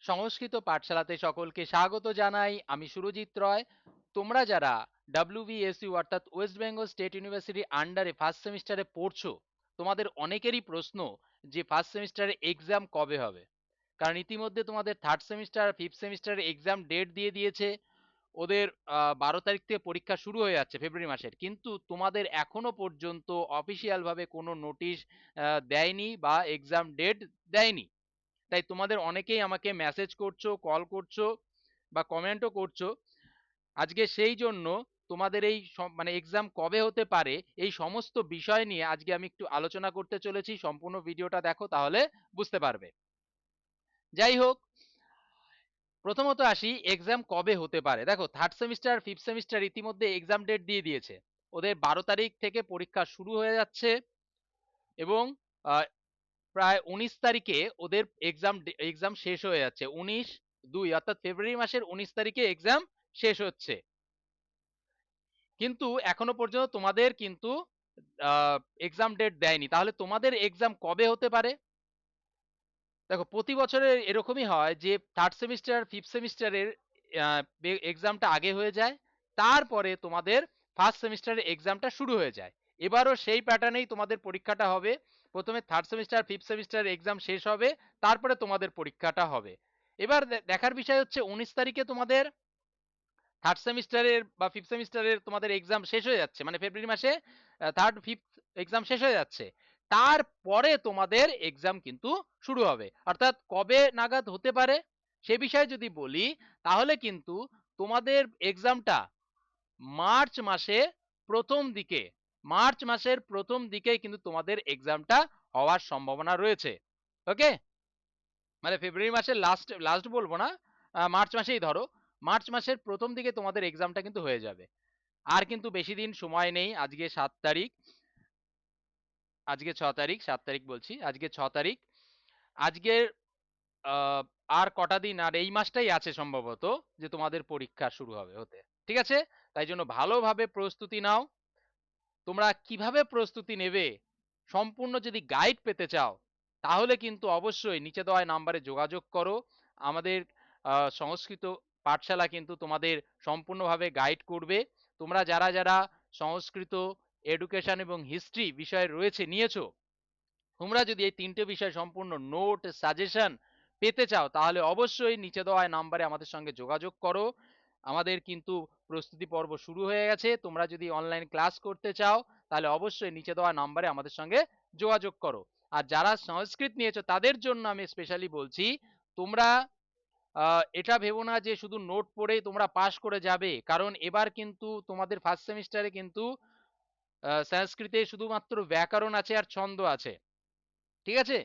সংস্কৃত পাঠশালাতে সকলকে স্বাগত জানাই। আমি সুরজিৎ রয়। তোমরা যারা WBSU অর্থাৎ ওয়েস্ট বেঙ্গল স্টেট ইউনিভার্সিটির আন্ডারে ফার্স্ট সেমিস্টারে পড়ছো, তোমাদের অনেকেরই প্রশ্ন যে ফার্স্ট সেমিস্টারে এক্সাম কবে হবে। কারণ ইতিমধ্যে তোমাদের থার্ড সেমিস্টার ফিফথ সেমিস্টারের এক্সাম ডেট দিয়ে দিয়েছে। ওদের 12 তারিখ থেকে পরীক্ষা শুরু হয়ে যাচ্ছে ফেব্রুয়ারি মাসের, কিন্তু তোমাদের এখনো পর্যন্ত অফিসিয়াল ভাবে কোনো নোটিশ দেয়নি বা এক্সাম ডেট দেয়নি। তাই তোমাদের অনেকেই আমাকে মেসেজ করছো, কল করছো বা কমেন্টও করছো। আজকে সেই জন্য তোমাদের এই মানে এক্সাম কবে হতে পারে এই সমস্ত বিষয় নিয়ে আজকে আমি একটু আলোচনা করতে চলেছি। সম্পূর্ণ ভিডিওটা দেখো, তাহলে বুঝতে পারবে। যাই হোক, প্রথমত আসি এক্সাম কবে হতে পারে। দেখো, থার্ড সেমিস্টার ফিফথ সেমিস্টার ইতিমধ্যে এক্সাম ডেট দিয়ে দিয়েছে। ওদের 12 তারিখ থেকে পরীক্ষা শুরু হয়ে যাচ্ছে এবং প্রায় 19 তারিখে ওদের এক্সাম শেষ হয়ে যাচ্ছে। 19/2 অর্থাৎ ফেব্রুয়ারি মাসের 19 তারিখে এক্সাম শেষ হচ্ছে। কিন্তু এখনো পর্যন্ত তোমাদের কিন্তু এক্সাম ডেট দেয়নি। তাহলে তোমাদের এক্সাম কবে হতে পারে? দেখো, প্রতি বছরের এরকমই হয় যে থার্ড সেমিস্টার ফিফথ সেমিস্টারের এক্সামটা আগে হয়ে যায়, তারপরে তোমাদের ফার্স্ট সেমিস্টারের এক্সামটা শুরু হয়ে যায়। এবারও সেই প্যাটার্নেই তোমাদের পরীক্ষাটা হবে। প্রথমে থার্ড সেমিস্টার ফিফথ সেমিস্টারের এক্সাম শেষ হবে, তারপরে তোমাদের পরীক্ষাটা হবে। এবার দেখার বিষয় হচ্ছে 19 তারিখে তোমাদের থার্ড সেমিস্টারের বা ফিফথ সেমিস্টারের তোমাদের এক্সাম শেষ হয়ে যাচ্ছে, মানে ফেব্রুয়ারি মাসে থার্ড ফিফথ এক্সাম শেষ হয়ে যাচ্ছে। তারপরে তোমাদের এক্সাম কিন্তু শুরু হবে। অর্থাৎ কবে নাগাদ হতে পারে সে বিষয়ে যদি বলি, তাহলে কিন্তু তোমাদের এক্সামটা মার্চ মাসে প্রথম দিকে, মার্চ মাসের প্রথম দিকেই কিন্তু তোমাদের এক্সামটা হওয়ার সম্ভাবনা রয়েছে। ওকে, মানে ফেব্রুয়ারি মাসের লাস্ট লাস্ট বলবো না, মার্চ মাসেই ধরো, মার্চ মাসের প্রথম দিকে তোমাদের এক্সামটা কিন্তু হয়ে যাবে। আর কিন্তু বেশি দিন সময় নেই। আজকে 7 তারিখ, আজকে 6 তারিখ, 7 তারিখ বলছি, আজকে 6 তারিখ। আজকের আহ, আর কটা দিন, আর এই মাসটাই আছে সম্ভবত যে তোমাদের পরীক্ষা শুরু হবে হতে। ঠিক আছে, তাই জন্য ভালোভাবে প্রস্তুতি নাও। তোমরা কিভাবে প্রস্তুতি নেবে সম্পূর্ণ যদি গাইড পেতে চাও, তাহলে কিন্তু অবশ্যই নিচে দেওয়া নাম্বারে যোগাযোগ করো। আমাদের সংস্কৃত পাঠশালা কিন্তু তোমাদের সম্পূর্ণভাবে গাইড করবে। তোমরা যারা যারা সংস্কৃত এডুকেশন এবং হিস্ট্রি বিষয় রয়েছে নিয়েছো, তোমরা যদি এই তিনটে বিষয় সম্পূর্ণ নোট সাজেশন পেতে চাও, তাহলে অবশ্যই নিচে দেওয়া নাম্বারে আমাদের সঙ্গে যোগাযোগ করো। আমাদের কিন্তু প্রস্তুতি পর্ব শুরু হয়ে গেছে। তোমরা যদি অনলাইন ক্লাস করতে চাও, তাহলে অবশ্যই নিচে দেওয়া নাম্বারে আমাদের সঙ্গে যোগাযোগ করো। আর যারা সংস্কৃত নিয়েছো তাদের জন্য আমি স্পেশালি বলছি, তোমরা এটা ভেবো না যে শুধু নোট পড়েই তোমরা পাস করে যাবে। কারণ এবার কিন্তু তোমাদের ফার্স্ট সেমিস্টারে কিন্তু সংস্কৃতে শুধুমাত্র ব্যাকরণ আছে আর ছন্দ আছে। ঠিক আছে,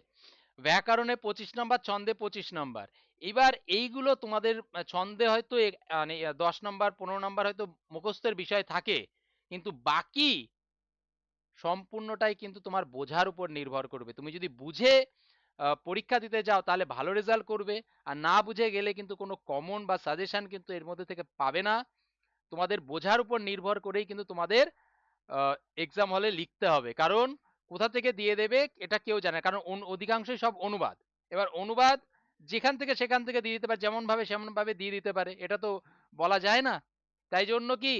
ব্যাকরণে 25 নম্বর, ছন্দে 25 নম্বর। এবার এইগুলো তোমাদের ছন্দে হয়তো মানে 10 নম্বর 15 নম্বর হয়তো মুখস্থের বিষয় থাকে, কিন্তু বাকি সম্পূর্ণটাই কিন্তু তোমার বোঝার উপর নির্ভর করবে। তুমি যদি বুঝে পরীক্ষা দিতে যাও তাহলে ভালো রেজাল্ট করবে, আর না বুঝে গেলে কিন্তু কোনো কমন বা সাজেশন কিন্তু এর মধ্যে থেকে পাবে না। তোমাদের বোঝার উপর নির্ভর করেই কিন্তু তোমাদের এক্সাম হলে লিখতে হবে। কারণ কোথা থেকে দিয়ে দেবে এটা কেউ জানে না। কারণ অধিকাংশই সব অনুবাদ। এবার অনুবাদ যেখান থেকে সেখান থেকে দিয়ে দিতে পারে, যেমন ভাবে সেমন ভাবে দিয়ে দিতে পারে, এটা তো বলা যায় না। তাই জন্য কি,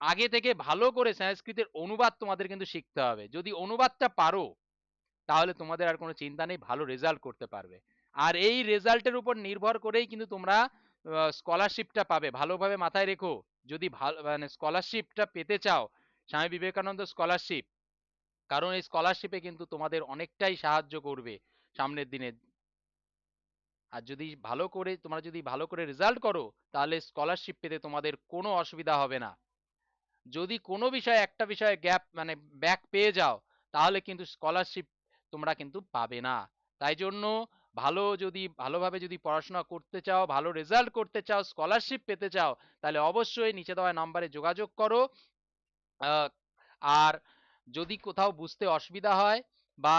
আগে থেকে ভালো করে সংস্কৃতের অনুবাদ তোমাদের কিন্তু শিখতে হবে। যদি অনুবাদটা পারো, তাহলে তোমাদের আর কোনো চিন্তা নেই, ভালো রেজাল্ট করতে পারবে। আর এই রেজাল্টের উপর নির্ভর করেই কিন্তু তোমরা স্কলারশিপটা পাবে। ভালোভাবে মাথায় রেখো, যদি ভালো মানে স্কলারশিপটা পেতে চাও, স্বামী বিবেকানন্দ স্কলারশিপ, কারণ এই স্কলারশিপে কিন্তু তোমাদের অনেকটাই সাহায্য করবে সামনের দিনে। আর যদি ভালো করে তোমরা যদি ভালো করে রেজাল্ট করো, তাহলে স্কলারশিপ পেতে তোমাদের কোনো অসুবিধা হবে না। যদি কোনো বিষয়ে একটা বিষয়ে গ্যাপ মানে ব্যাক পেয়ে যাও, তাহলে কিন্তু স্কলারশিপ তোমরা কিন্তু পাবে না। তাই জন্য ভালোভাবে যদি পড়াশোনা করতে চাও, ভালো রেজাল্ট করতে চাও, স্কলারশিপ পেতে চাও, তাহলে অবশ্যই নিচে দেওয়া নাম্বারে যোগাযোগ করো। আহ, আর যদি কোথাও বুঝতে অসুবিধা হয় বা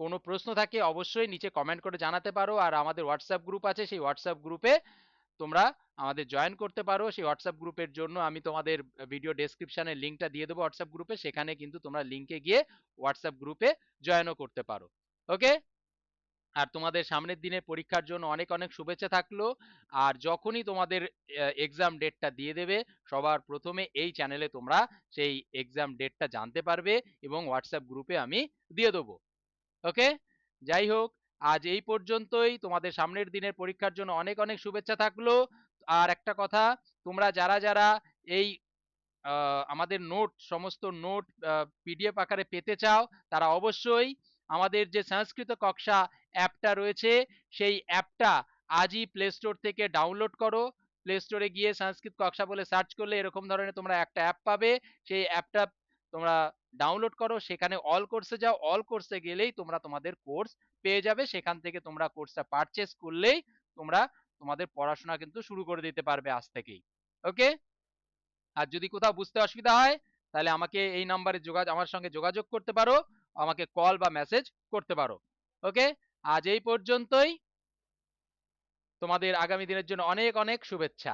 কোনো প্রশ্ন থাকে, অবশ্যই নিচে কমেন্ট করে জানাতে পারো। আর আমাদের হোয়াটসঅ্যাপ গ্রুপ আছে, সেই হোয়াটসঅ্যাপ গ্রুপে তোমরা আমাদের জয়েন করতে পারো। সেই হোয়াটসঅ্যাপ গ্রুপের জন্য আমি তোমাদের ভিডিও ডেসক্রিপশনে লিঙ্কটা দিয়ে দেবো হোয়াটসঅ্যাপ গ্রুপে, সেখানে কিন্তু তোমরা লিঙ্কে গিয়ে হোয়াটসঅ্যাপ গ্রুপে জয়েনও করতে পারো। ওকে, আর তোমাদের সামনের দিনের পরীক্ষার জন্য অনেক অনেক শুভেচ্ছা থাকলো। আর যখনই তোমাদের এক্সাম ডেটটা দিয়ে দেবে, সবার প্রথমে এই চ্যানেলে তোমরা সেই এক্সাম ডেটটা জানতে পারবে এবং হোয়াটসঅ্যাপ গ্রুপে আমি দিয়ে দেবো। ওকে, যাই হোক, আজ এই পর্যন্তই। তোমাদের সামনের দিনের পরীক্ষার জন্য অনেক অনেক শুভেচ্ছা থাকলো। আর একটা কথা, তোমরা যারা যারা এই আমাদের নোট, সমস্ত নোট পিডিএফ আকারে পেতে চাও, তারা অবশ্যই আমাদের যে সংস্কৃত কক্ষা অ্যাপটা রয়েছে, সেই অ্যাপটা আজই প্লে স্টোর থেকে ডাউনলোড করো। প্লে স্টোরে গিয়ে সংস্কৃত কক্ষা বলে সার্চ করলে এরকম ধরনের তোমরা একটা অ্যাপ পাবে। সেই অ্যাপটা তোমরা ডাউনলোড করো, সেখানে অল কোর্সে যাও, অল কোর্সে গেলেই তোমরা তোমাদের কোর্স পেয়ে যাবে। সেখান থেকে তোমরা কোর্সটা পারচেস করলেই তোমরা তোমাদের পড়াশোনা কিন্তু শুরু করে দিতে পারবে আজ থেকেই। ওকে, আর যদি কোথাও বুঝতে অসুবিধা হয়, তাহলে আমাকে এই নাম্বারে আমার সঙ্গে যোগাযোগ করতে পারো, আমাকে কল বা মেসেজ করতে পারো। ওকে, আজ এই পর্যন্তই। তোমাদের আগামী দিনের জন্য অনেক অনেক শুভেচ্ছা।